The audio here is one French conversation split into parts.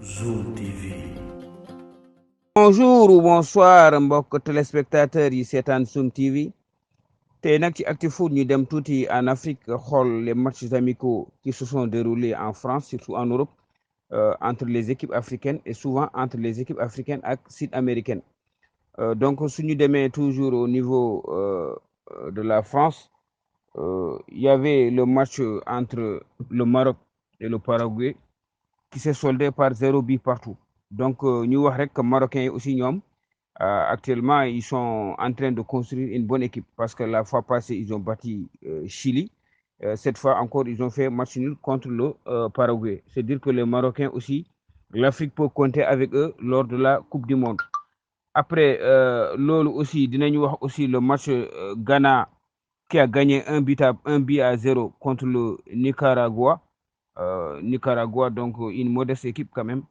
Zoom TV. Bonjour ou bonsoir mbokk téléspectateurs yi seetaan Zoom TV tey nag ci Actu-Foot ñu dem tuuti en Afrique xool les matchs amicaux qui se sont déroulés en France surtout en Europe entre les équipes africaines et souvent entre les équipes africaines ak sud-américaines donc suñu demee toujours au niveau de la France il y avait le match entre le Maroc et le Paraguay qui s'est soldé par 0 but partout donc ñu wax rek que Marocains yi aussi ñoom actuellement, ils sont en train de construire une bonne équipe parce que la fois passée, ils ont battu Chili. Cette fois encore, ils ont fait match nul contre le Paraguay. C'est-à-dire que les Marocains aussi, l'Afrique peut compter avec eux lors de la Coupe du Monde. Après, lolo aussi, dinañu wax aussi le match Ghana qui a gagné un but à 0 contre le Nicaragua. Nicaragua, donc une modeste équipe quand même.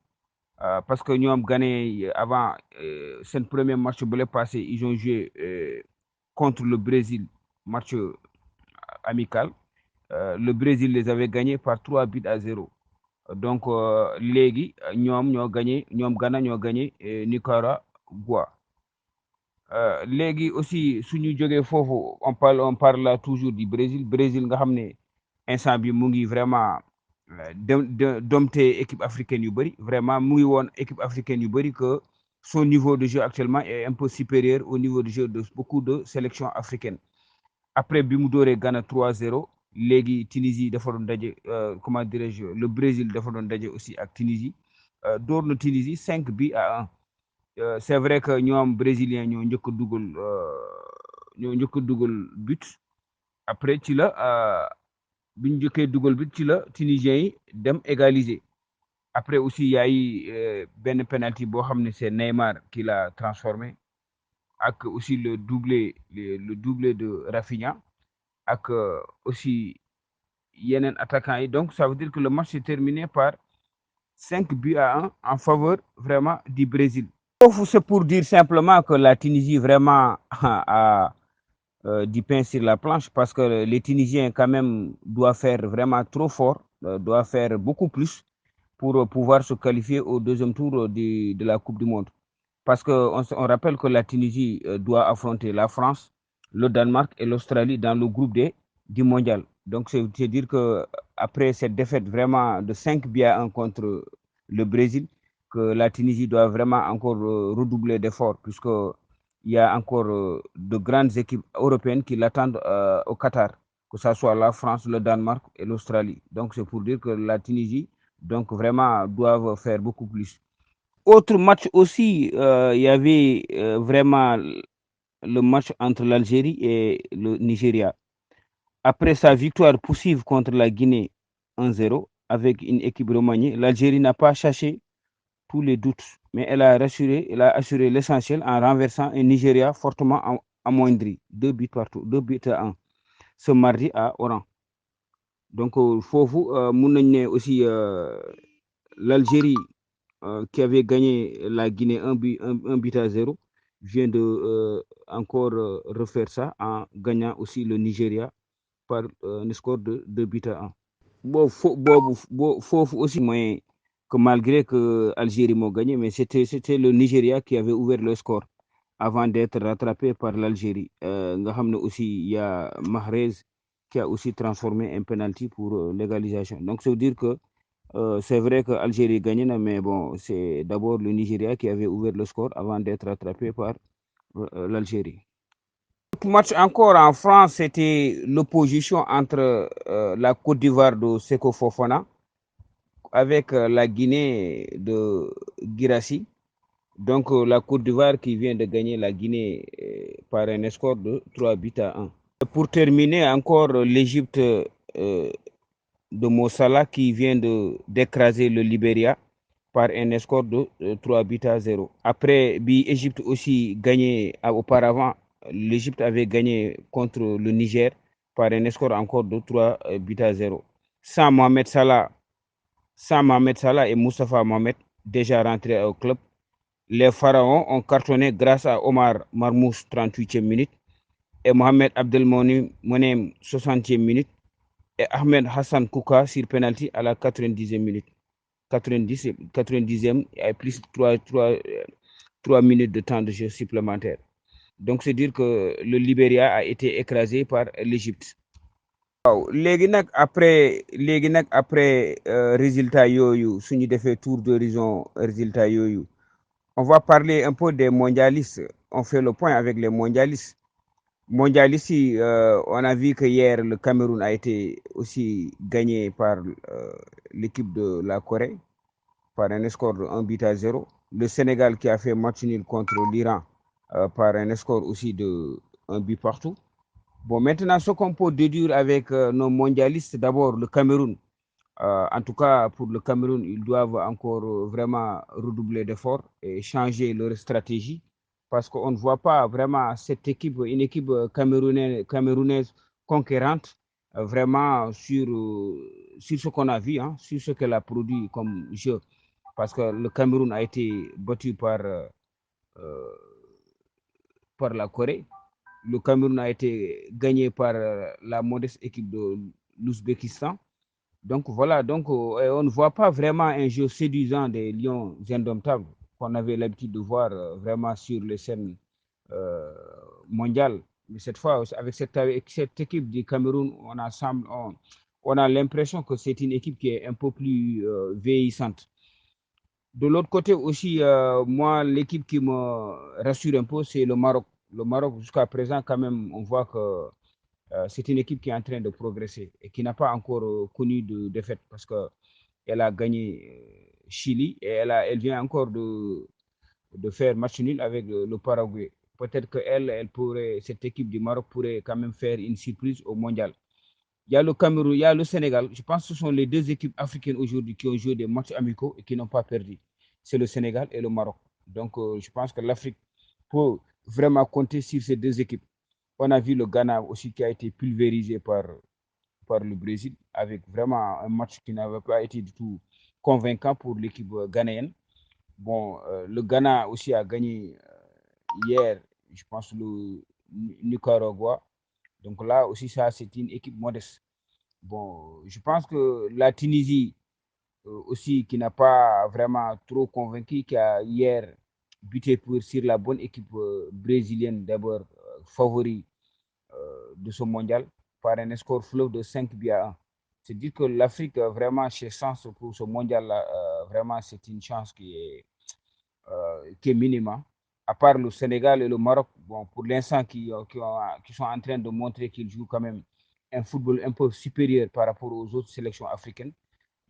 Parce que nous avons gagné avant ce premier match passé, ils ont joué contre le Brésil, match amical. Le Brésil les avait gagnés par 3 buts à 0. Donc, Légui, nous avons gagné, Ghana nous gagné Nicaragua. Légui aussi, si nous jouons on parle là toujours du Brésil. Brésil, nga xamné instant bi mu ngi vraiment dompte équipe africaine yu bëri vraiment mu ngi woon équipe africaine yu bëri que son niveau de jeu actuellement est un peu supérieur au niveau de jeu de beaucoup de sélections africaines. Après bi mu dooree Ghana 3-0 léegi Tunisie dafa doon daje comment dirais-je le Brésil dafa doon daje aussi ak Tunisie door na Tunisie 5 buts à 1. C'est vrai que ñoom brésilien ñoo njëkk a dugal but après ci la biñ njëkkee dugal but ci la Tunisiens yi dem égaliser. Après aussi il y a eu ben penalty boo xam ne c'est Neymar qui l'a transformé ak aussi le doublé de Rafinha ak aussi yeneen attaquants yi. Donc ça veut dire que le match s'est terminé par 5 buts à 1 en faveur vraiment du Brésil. C'est pour dire simplement que la Tunisie vraiment a du pain sur la planche parce que les Tunisiens quand même doivent faire vraiment trop fort, doivent faire beaucoup plus pour pouvoir se qualifier au deuxième tour de la Coupe du Monde. Parce qu'on rappelle que la Tunisie doit affronter la France, le Danemark et l'Australie dans le groupe D du mondial. Donc c'est dire que après cette défaite vraiment de 5 buts à 1 contre le Brésil, que la Tunisie doit vraiment encore redoubler d'efforts puisque il y a encore de grandes équipes européennes qui l'attendent au Qatar, que ce soit la France, le Danemark et l'Australie. Donc c'est pour dire que la Tunisie donc vraiment doivent faire beaucoup plus. Autre match aussi, il y avait vraiment le match entre l'Algérie et le Nigeria. Après sa victoire poussive contre la Guinée 1-0 avec une équipe remaniée, l'Algérie n'a pas cherché tous les doutes, mais elle a assuré l'essentiel en renversant un Nigeria fortement amoindri, 2 buts partout, 2 buts à 1, ce mardi à Oran. Donc, Fofu, aussi l'Algérie qui avait gagné la Guinée un but à 0, vient de encore refaire ça en gagnant aussi le Nigeria par un score de 2 buts à 1. Bon, Fofu aussi, moyen que malgré que Algérie m'a gagné, mais c'était le Nigeria qui avait ouvert le score avant d'être rattrapé par l'Algérie. Aussi, il y a Mahrez qui a aussi transformé un penalty pour l'égalisation. Donc, ça veut dire que c'est vrai que l'Algérie gagnait, mais bon, c'est d'abord le Nigeria qui avait ouvert le score avant d'être rattrapé par l'Algérie. Match encore en France, c'était l'opposition entre la Côte d'Ivoire de Seko Fofana avec la Guinée de Guirassy. Donc la Côte d'Ivoire qui vient de gagner la Guinée par un score de 3 buts à 1. Pour terminer, encore l'Égypte de Mossala qui vient d'écraser le Libéria par un score de 3 buts à 0. Après, l'Égypte aussi gagné auparavant, l'Égypte avait gagné contre le Niger par un score encore de 3 buts à 0. Sans Mohamed Salah et Moustapha Mohamed, déjà rentrés au club, les Pharaons ont cartonné grâce à Omar Marmouche, 38e minute, et Mohamed Abdelmonem, 60e minute, et Ahmed Hassan Kouka sur penalty à la 90e minute. 90e, et plus 3 minutes de temps de jeu supplémentaire. Donc, c'est dire que le Libéria a été écrasé par l'Égypte. waaw léegi nag après résultat yooyu suñu defee tour d'horizon résultat yooyu on va parler un peu des mondialistes. On fait le point avec les mondialistes. Mondialistes, on a vu que hier le Cameroun a été aussi gagné par l'équipe de la Corée par un score de 1-0. Le Sénégal qui a fait match nul contre l'Iran par un score aussi de 1 but partout. Bon, maintenant, ce qu'on peut déduire avec nos mondialistes, d'abord le Cameroun. En tout cas, pour le Cameroun, ils doivent encore vraiment redoubler d'efforts et changer leur stratégie parce qu'on ne voit pas vraiment cette équipe, une équipe camerounaise conquérante, vraiment sur ce qu'on a vu, hein, sur ce qu'elle a produit comme jeu. Parce que le Cameroun a été battu par la Corée. Le Cameroun a été gagné par la modeste équipe de l'Ouzbékistan. Donc voilà, donc on ne voit pas vraiment un jeu séduisant des Lions indomptables qu'on avait l'habitude de voir vraiment sur les scènes euh, mondiales. Mais cette fois, avec cette équipe du Cameroun, on a l'impression que c'est une équipe qui est un peu plus vieillissante. De l'autre côté aussi, moi, l'équipe qui me rassure un peu, c'est le Maroc. Le Maroc, jusqu'à présent, quand même, on voit que c'est une équipe qui est en train de progresser et qui n'a pas encore connu de défaite parce qu'elle a gagné Chili et elle vient encore de faire match nul avec le Paraguay. Peut-être que cette équipe du Maroc pourrait quand même faire une surprise au mondial. Il y a le Cameroun, il y a le Sénégal. Je pense que ce sont les deux équipes africaines aujourd'hui qui ont joué des matchs amicaux et qui n'ont pas perdu. C'est le Sénégal et le Maroc. Donc, je pense que l'Afrique peut vraiment compter sur ces deux équipes. On a vu le Ghana aussi qui a été pulvérisé par le Brésil avec vraiment un match qui n'avait pas été du tout convaincant pour l'équipe ghanéenne. Bon, le Ghana aussi a gagné hier, je pense, le Nicaragua. Donc là aussi, ça, c'est une équipe modeste. Bon, je pense que la Tunisie aussi, qui n'a pas vraiment trop convaincu, qui a hier buté sur la bonne équipe brésilienne, d'abord favori de ce mondial, par un score fleuve de 5 buts à 1. C'est dire que l'Afrique, vraiment, ses chances pour ce mondial-là, vraiment, c'est une chance qui est minime. À part le Sénégal et le Maroc, bon, pour l'instant, qui sont en train de montrer qu'ils jouent quand même un football un peu supérieur par rapport aux autres sélections africaines.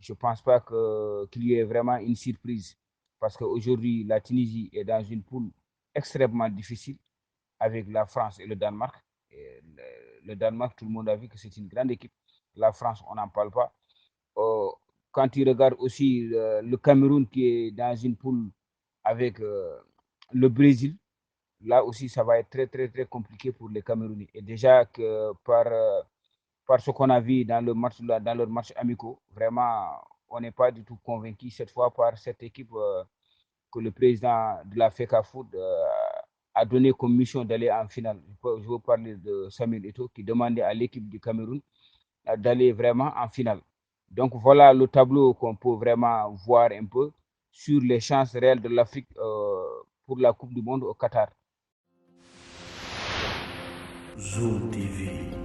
Je ne pense pas qu'il y ait vraiment une surprise. Parce qu'aujourd'hui, la Tunisie est dans une poule extrêmement difficile avec la France et le Danemark. Et le Danemark, tout le monde a vu que c'est une grande équipe. La France, on n'en parle pas. Euh, Quand tu regardes aussi le Cameroun qui est dans une poule avec le Brésil, là aussi, ça va être très, très, très compliqué pour les Camerounais. Et déjà que par ce qu'on a vu dans leur match amicaux, vraiment, on n'est pas du tout convaincu cette fois par cette équipe que le président de la FECA Foot a donné comme mission d'aller en finale. Je veux parler de Samuel Eto'o qui demandait à l'équipe du Cameroun d'aller vraiment en finale. Donc voilà le tableau qu'on peut vraiment voir un peu sur les chances réelles de l'Afrique pour la Coupe du Monde au Qatar. Zoom TV.